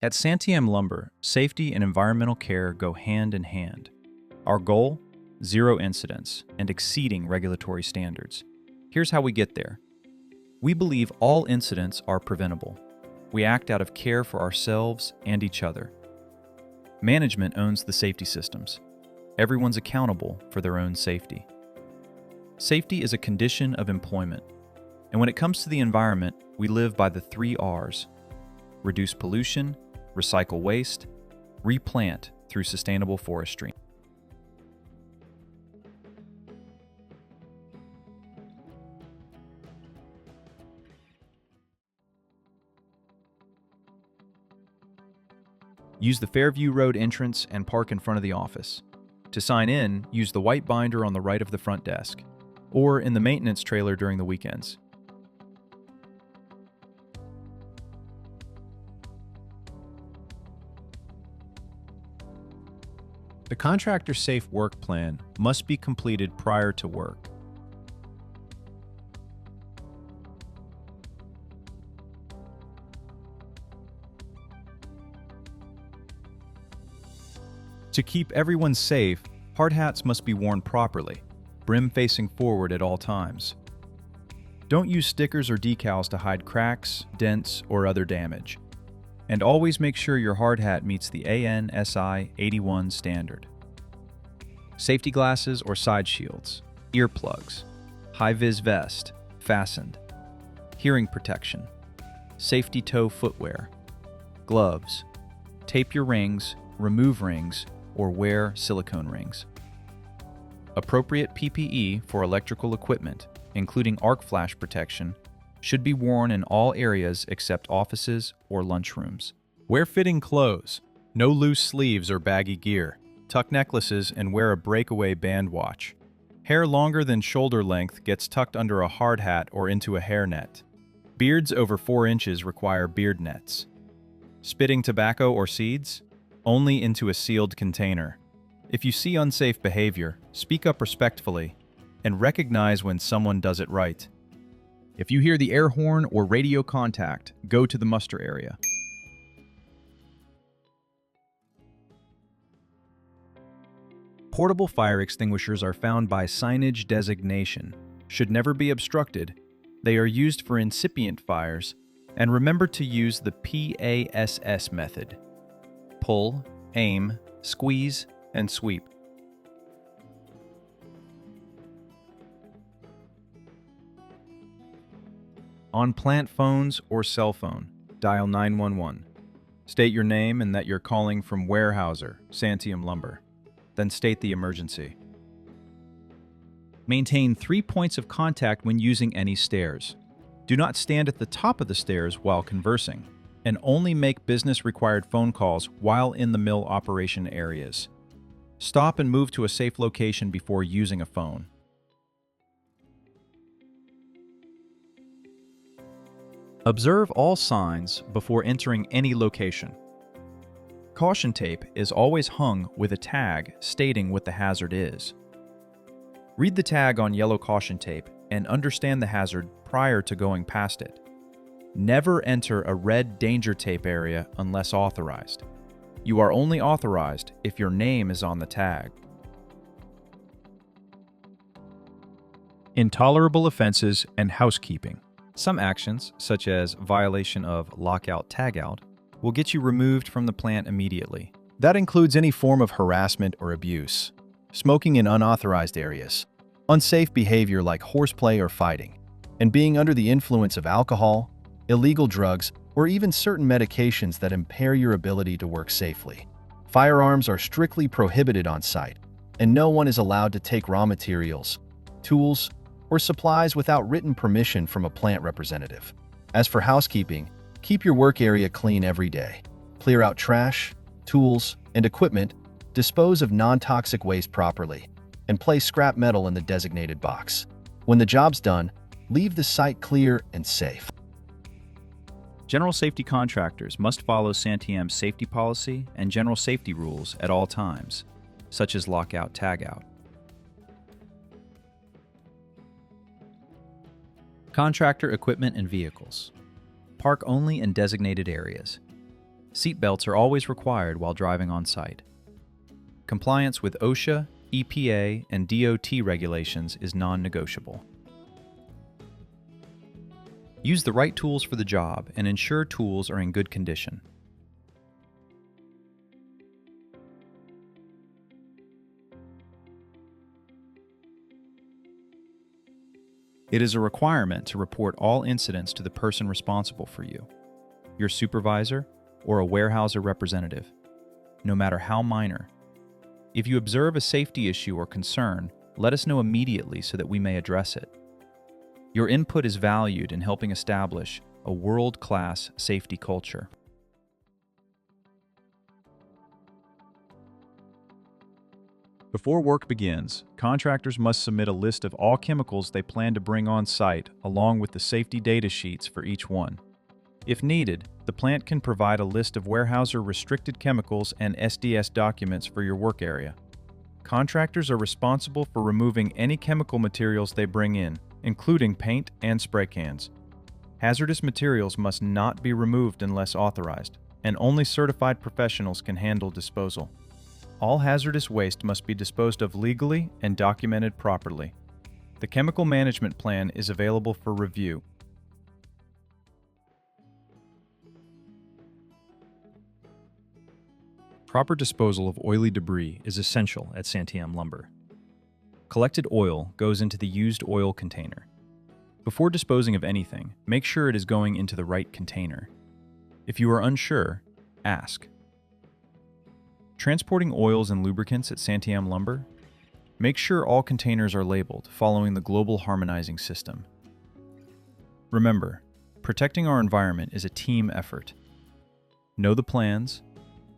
At Santiam Lumber, safety and environmental care go hand in hand. Our goal? Zero incidents and exceeding regulatory standards. Here's how we get there. We believe all incidents are preventable. We act out of care for ourselves and each other. Management owns the safety systems. Everyone's accountable for their own safety. Safety is a condition of employment. And when it comes to the environment, we live by the 3 R's. Reduce pollution, recycle waste, replant through sustainable forestry. Use the Fairview Road entrance and park in front of the office. To sign in, use the white binder on the right of the front desk, or in the maintenance trailer during the weekends. The Contractor Safe Work Plan must be completed prior to work. To keep everyone safe, hard hats must be worn properly, brim facing forward at all times. Don't use stickers or decals to hide cracks, dents, or other damage. And always make sure your hard hat meets the ANSI 81 standard. Safety glasses or side shields, earplugs, high-vis vest, fastened, hearing protection, safety toe footwear, gloves, tape your rings, remove rings, or wear silicone rings. Appropriate PPE for electrical equipment, including arc flash protection, should be worn in all areas except offices or lunchrooms. Wear fitting clothes, no loose sleeves or baggy gear. Tuck necklaces and wear a breakaway band watch. Hair longer than shoulder length gets tucked under a hard hat or into a hairnet. Beards over 4 inches require beard nets. Spitting tobacco or seeds? Only into a sealed container. If you see unsafe behavior, speak up respectfully and recognize when someone does it right. If you hear the air horn or radio contact, go to the muster area. Portable fire extinguishers are found by signage designation, should never be obstructed. They are used for incipient fires, and remember to use the PASS method. Pull, aim, squeeze, and sweep. On plant phones or cell phone, dial 911. State your name and that you're calling from Weyerhaeuser, Santiam Lumber. Then state the emergency. Maintain 3 points of contact when using any stairs. Do not stand at the top of the stairs while conversing, and only make business-required phone calls while in the mill operation areas. Stop and move to a safe location before using a phone. Observe all signs before entering any location. Caution tape is always hung with a tag stating what the hazard is. Read the tag on yellow caution tape and understand the hazard prior to going past it. Never enter a red danger tape area unless authorized. You are only authorized if your name is on the tag. Intolerable offenses and housekeeping. Some actions, such as violation of lockout-tagout, will get you removed from the plant immediately. That includes any form of harassment or abuse, smoking in unauthorized areas, unsafe behavior like horseplay or fighting, and being under the influence of alcohol, illegal drugs, or even certain medications that impair your ability to work safely. Firearms are strictly prohibited on site, and no one is allowed to take raw materials, tools, or supplies without written permission from a plant representative. As for housekeeping, keep your work area clean every day. Clear out trash, tools, and equipment, dispose of non-toxic waste properly, and place scrap metal in the designated box. When the job's done, leave the site clear and safe. General safety contractors must follow Santiam's safety policy and general safety rules at all times, such as lockout-tagout. Contractor equipment and vehicles. Park only in designated areas. Seatbelts are always required while driving on site. Compliance with OSHA, EPA, and DOT regulations is non-negotiable. Use the right tools for the job and ensure tools are in good condition. It is a requirement to report all incidents to the person responsible for you, your supervisor, or a Weyerhaeuser representative, no matter how minor. If you observe a safety issue or concern, let us know immediately so that we may address it. Your input is valued in helping establish a world-class safety culture. Before work begins, contractors must submit a list of all chemicals they plan to bring on site along with the safety data sheets for each one. If needed, the plant can provide a list of Weyerhaeuser restricted chemicals and SDS documents for your work area. Contractors are responsible for removing any chemical materials they bring in, including paint and spray cans. Hazardous materials must not be removed unless authorized, and only certified professionals can handle disposal. All hazardous waste must be disposed of legally and documented properly. The chemical management plan is available for review. Proper disposal of oily debris is essential at Santiam Lumber. Collected oil goes into the used oil container. Before disposing of anything, make sure it is going into the right container. If you are unsure, ask. Transporting oils and lubricants at Santiam Lumber? Make sure all containers are labeled, following the global harmonizing system. Remember, protecting our environment is a team effort. Know the plans,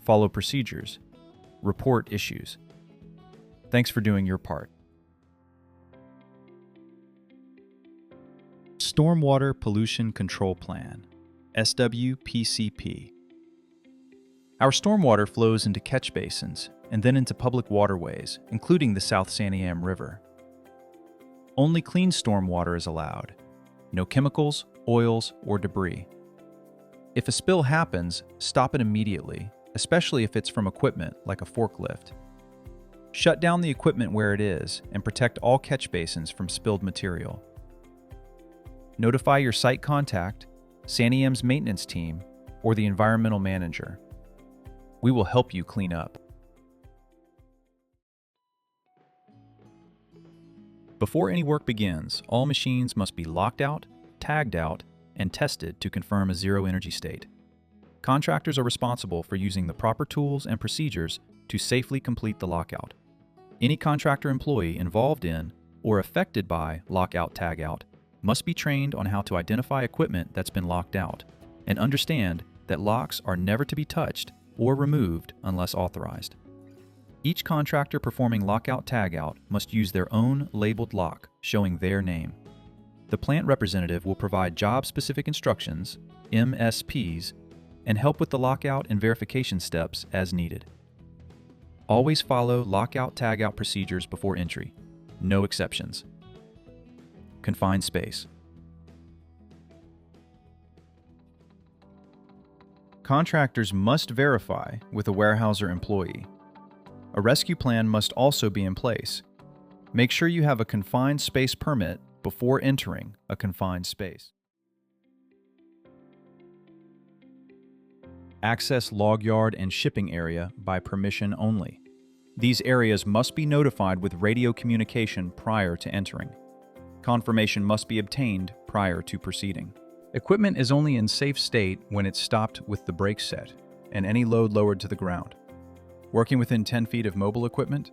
follow procedures, report issues. Thanks for doing your part. Stormwater Pollution Control Plan, SWPCP. Our stormwater flows into catch basins and then into public waterways, including the South Santiam River. Only clean stormwater is allowed. No chemicals, oils, or debris. If a spill happens, stop it immediately, especially if it's from equipment like a forklift. Shut down the equipment where it is and protect all catch basins from spilled material. Notify your site contact, Santiam's maintenance team, or the environmental manager. We will help you clean up. Before any work begins, all machines must be locked out, tagged out, and tested to confirm a zero-energy state. Contractors are responsible for using the proper tools and procedures to safely complete the lockout. Any contractor employee involved in or affected by lockout-tagout must be trained on how to identify equipment that's been locked out and understand that locks are never to be touched or removed unless authorized. Each contractor performing lockout-tagout must use their own labeled lock showing their name. The plant representative will provide job-specific instructions, MSPs, and help with the lockout and verification steps as needed. Always follow lockout-tagout procedures before entry. No exceptions. Confined space. Contractors must verify with a Weyerhaeuser employee. A rescue plan must also be in place. Make sure you have a confined space permit before entering a confined space. Access log yard and shipping area by permission only. These areas must be notified with radio communication prior to entering. Confirmation must be obtained prior to proceeding. Equipment is only in safe state when it's stopped with the brakes set and any load lowered to the ground. Working within 10 feet of mobile equipment,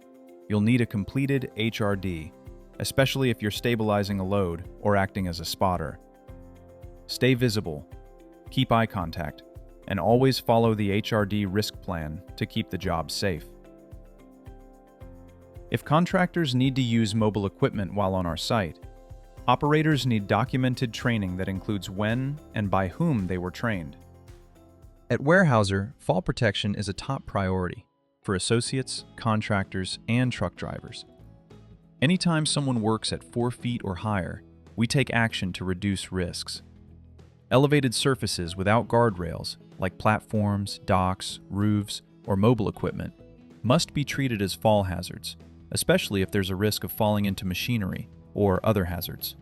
you'll need a completed HRD, especially if you're stabilizing a load or acting as a spotter. Stay visible, keep eye contact, and always follow the HRD risk plan to keep the job safe. If contractors need to use mobile equipment while on our site, operators need documented training that includes when and by whom they were trained. At Weyerhaeuser, fall protection is a top priority for associates, contractors, and truck drivers. Anytime someone works at 4 feet or higher, we take action to reduce risks. Elevated surfaces without guardrails like platforms, docks, roofs, or mobile equipment, must be treated as fall hazards, especially if there's a risk of falling into machinery or other hazards.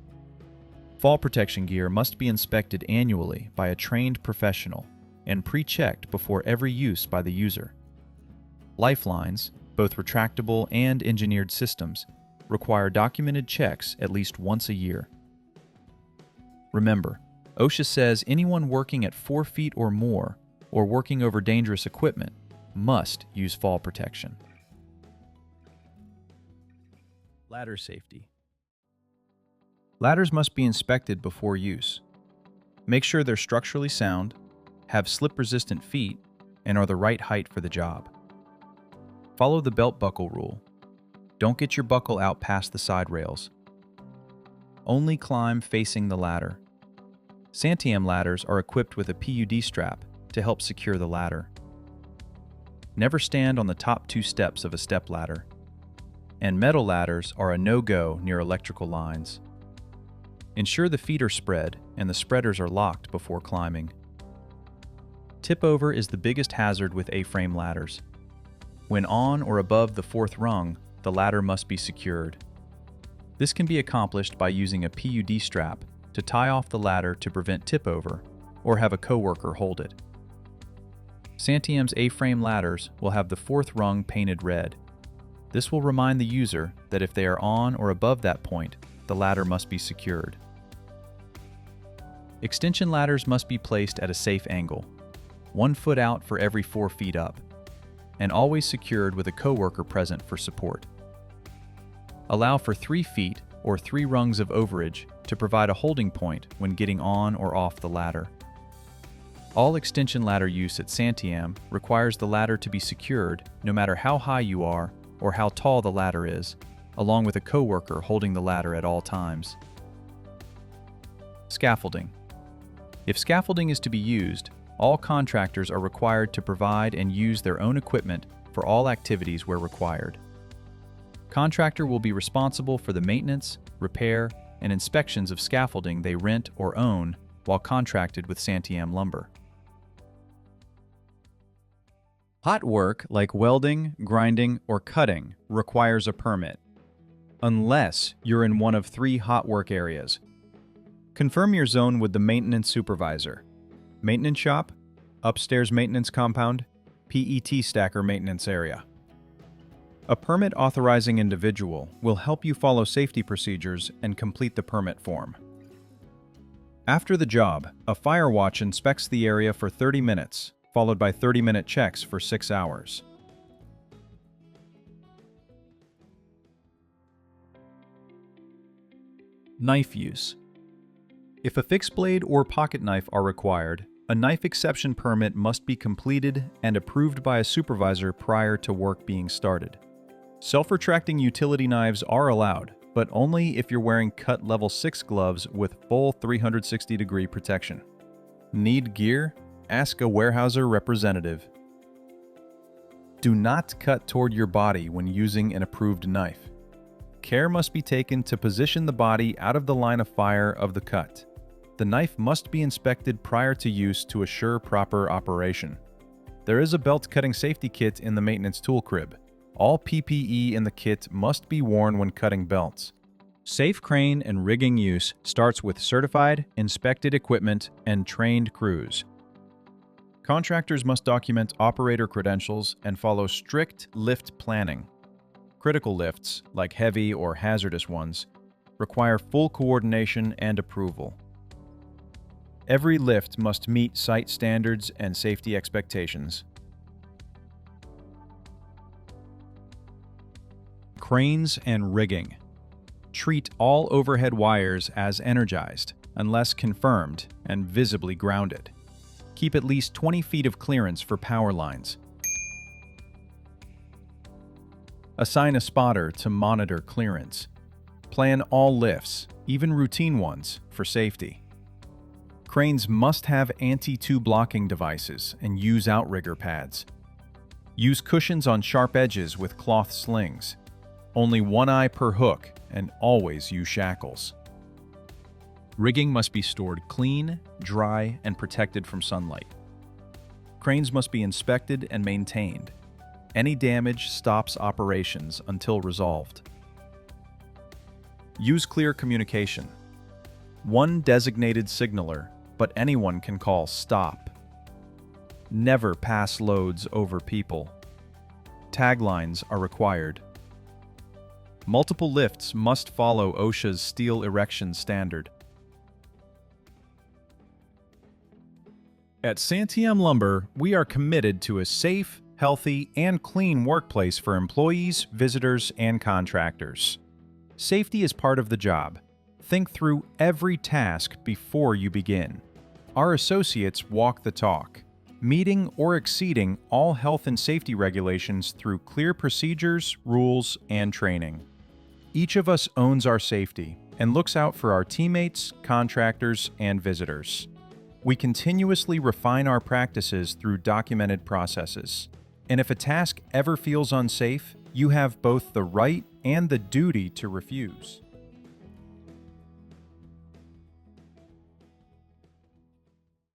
Fall protection gear must be inspected annually by a trained professional and pre-checked before every use by the user. Lifelines, both retractable and engineered systems, require documented checks at least once a year. Remember, OSHA says anyone working at 4 feet or more or working over dangerous equipment must use fall protection. Ladder safety. Ladders must be inspected before use. Make sure they're structurally sound, have slip-resistant feet, and are the right height for the job. Follow the belt buckle rule. Don't get your buckle out past the side rails. Only climb facing the ladder. Santiam ladders are equipped with a PUD strap to help secure the ladder. Never stand on the top 2 steps of a step ladder. And metal ladders are a no-go near electrical lines. Ensure the feet are spread and the spreaders are locked before climbing. Tip over is the biggest hazard with A-frame ladders. When on or above the 4th rung, the ladder must be secured. This can be accomplished by using a PUD strap to tie off the ladder to prevent tip over, or have a coworker hold it. Santiam's A-frame ladders will have the 4th rung painted red. This will remind the user that if they are on or above that point, the ladder must be secured. Extension ladders must be placed at a safe angle, 1 foot out for every 4 feet up, and always secured with a coworker present for support. Allow for 3 feet or 3 rungs of overage to provide a holding point when getting on or off the ladder. All extension ladder use at Santiam requires the ladder to be secured no matter how high you are or how tall the ladder is, along with a coworker holding the ladder at all times. Scaffolding. If scaffolding is to be used, all contractors are required to provide and use their own equipment for all activities where required. Contractor will be responsible for the maintenance, repair, and inspections of scaffolding they rent or own while contracted with Santiam Lumber. Hot work like welding, grinding, or cutting requires a permit, unless you're in one of 3 hot work areas. Confirm your zone with the maintenance supervisor. Maintenance shop, upstairs maintenance compound, PET stacker maintenance area. A permit authorizing individual will help you follow safety procedures and complete the permit form. After the job, a fire watch inspects the area for 30 minutes, followed by 30-minute checks for 6 hours. Knife use. If a fixed blade or pocket knife are required, a knife exception permit must be completed and approved by a supervisor prior to work being started. Self-retracting utility knives are allowed, but only if you're wearing cut level 6 gloves with full 360-degree protection. Need gear? Ask a Weyerhaeuser representative. Do not cut toward your body when using an approved knife. Care must be taken to position the body out of the line of fire of the cut. The knife must be inspected prior to use to assure proper operation. There is a belt cutting safety kit in the maintenance tool crib. All PPE in the kit must be worn when cutting belts. Safe crane and rigging use starts with certified, inspected equipment and trained crews. Contractors must document operator credentials and follow strict lift planning. Critical lifts, like heavy or hazardous ones, require full coordination and approval. Every lift must meet site standards and safety expectations. Cranes and rigging. Treat all overhead wires as energized, unless confirmed and visibly grounded. Keep at least 20 feet of clearance for power lines. Assign a spotter to monitor clearance. Plan all lifts, even routine ones, for safety. Cranes must have anti-two blocking devices and use outrigger pads. Use cushions on sharp edges with cloth slings. Only one eye per hook, and always use shackles. Rigging must be stored clean, dry, and protected from sunlight. Cranes must be inspected and maintained. Any damage stops operations until resolved. Use clear communication. One designated signaler, but anyone can call stop. Never pass loads over people. Taglines are required. Multiple lifts must follow OSHA's steel erection standard. At Santiam Lumber, we are committed to a safe, healthy, and clean workplace for employees, visitors, and contractors. Safety is part of the job. Think through every task before you begin. Our associates walk the talk, meeting or exceeding all health and safety regulations through clear procedures, rules, and training. Each of us owns our safety and looks out for our teammates, contractors, and visitors. We continuously refine our practices through documented processes. And if a task ever feels unsafe, you have both the right and the duty to refuse.